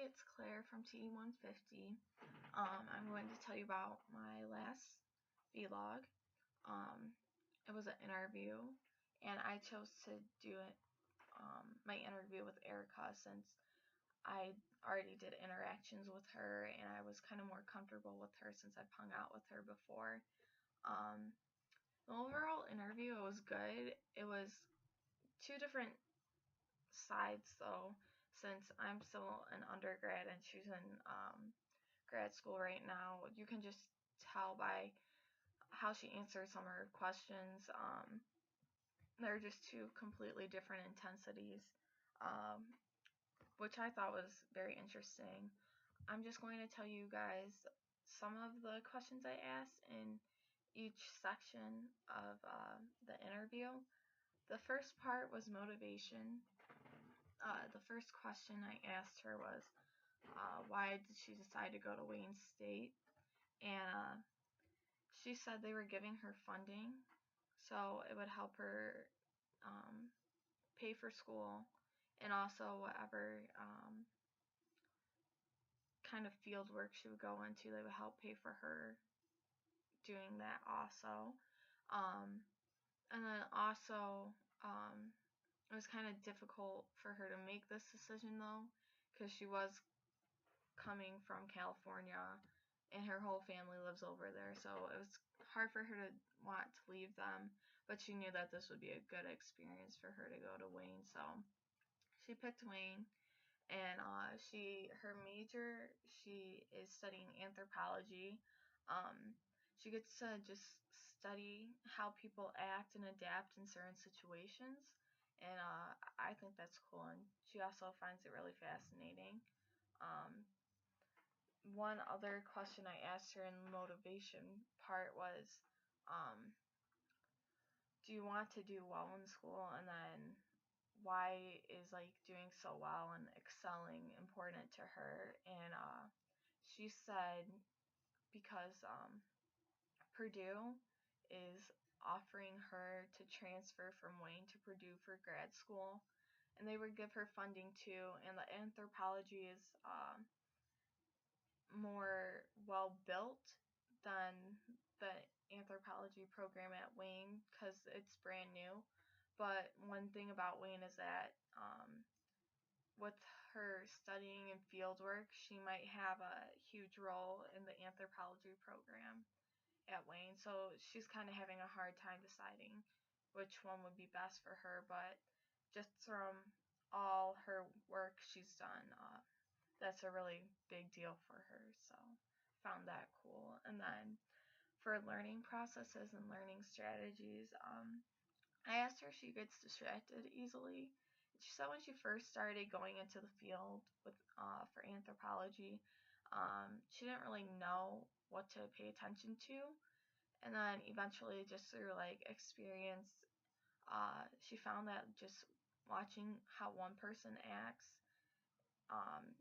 it's Claire from TE150. I'm going to tell you about my last vlog. Um, it was an interview, and I chose to do it, my interview with Erica since I already did interactions with her, and I was kind of more comfortable with her since I've hung out with her before. Um, the overall interview, it was good. It was two different sides though, since I'm still an undergrad and she's in grad school right now. You can just tell by how she answered some of her questions. They're just two completely different intensities, um, which I thought was very interesting. I'm just going to tell you guys some of the questions I asked in each section of the interview. The first part was motivation. The first question I asked her was, why did she decide to go to Wayne State? And she said they were giving her funding, so it would help her um, pay for school and also whatever kind of field work she would go into, they would help pay for her doing that also. Um, and then also, it was kind of difficult for her to make this decision though, because she was coming from California and her whole family lives over there, so it was hard for her to want to leave them, but she knew that this would be a good experience for her to go to Wayne, so she picked Wayne. And her major, she is studying anthropology. She gets to just study how people act and adapt in certain situations, and I think that's cool, and she also finds it really fascinating. um, One other question I asked her in the motivation part was, um, do you want to do well in school? And then why is like doing so well and excelling important to her? And she said because Purdue is offering her to transfer from Wayne to Purdue for grad school, and they would give her funding too. And the anthropology is more well built than the anthropology program at Wayne because it's brand new. But one thing about Wayne is that with her studying and field work, she might have a huge role in the anthropology program at Wayne. So she's kind of having a hard time deciding which one would be best for her. But just from all her work she's done, that's a really big deal for her. So found that cool. And then for learning processes and learning strategies, I asked her if she gets distracted easily. She said when she first started going into the field with for anthropology, she didn't really know what to pay attention to, and then eventually, just through like experience, she found that just watching how one person acts,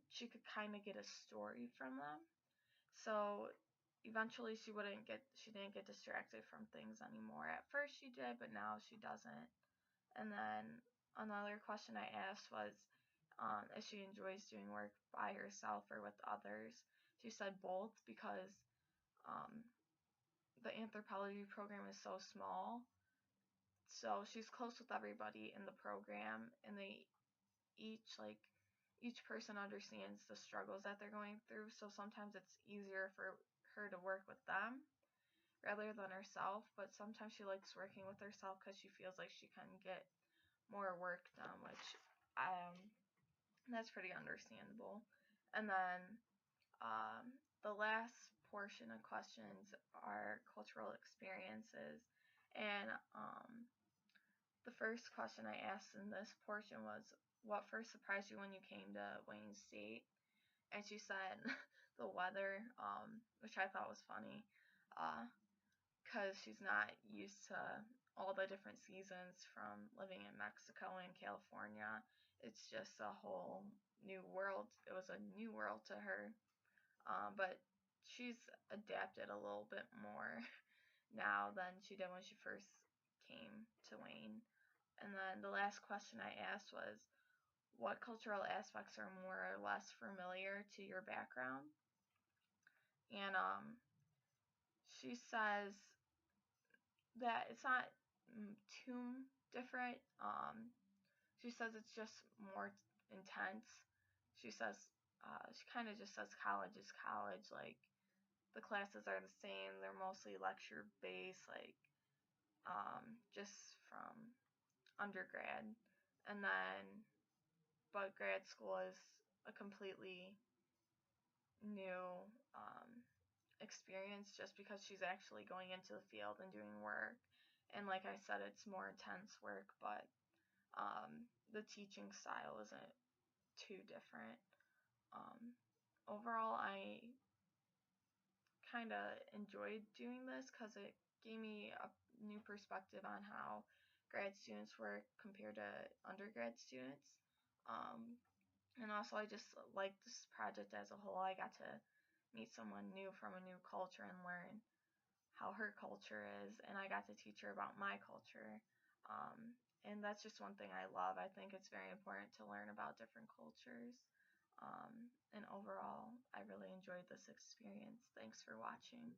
she could kind of get a story from them. So eventually she didn't get distracted from things anymore. At first she did, but now she doesn't. And then another question I asked was if she enjoys doing work by herself or with others. She said both because um, the anthropology program is so small. So she's close with everybody in the program, and each person understands the struggles that they're going through. So sometimes it's easier for her to work with them rather than herself. But sometimes she likes working with herself because she feels like she can get more work done, which that's pretty understandable. And then the last portion of questions are cultural experiences. And the first question I asked in this portion was, what first surprised you when you came to Wayne State? And she said the weather, which I thought was funny, because she's not used to all the different seasons from living in Mexico and California. It's just a whole new world. It was a new world to her, but she's adapted a little bit more now than she did when she first came to Wayne. And then the last question I asked was, what cultural aspects are more or less familiar to your background. And she says that it's not too different. She says it's just more intense. She says she kind of just says college is college. Like the classes are the same. They're mostly lecture based. Like just from undergrad, and then but grad school is a completely new experience just because she's actually going into the field and doing work. And like I said, it's more intense work, but the teaching style isn't too different. Um, Overall, I kind of enjoyed doing this because it gave me a new perspective on how grad students work compared to undergrad students. Um, and also, I just liked this project as a whole. I got to meet someone new from a new culture and learn how her culture is, and I got to teach her about my culture. And that's just one thing I love. I think it's very important to learn about different cultures. And overall, I really enjoyed this experience. Thanks for watching.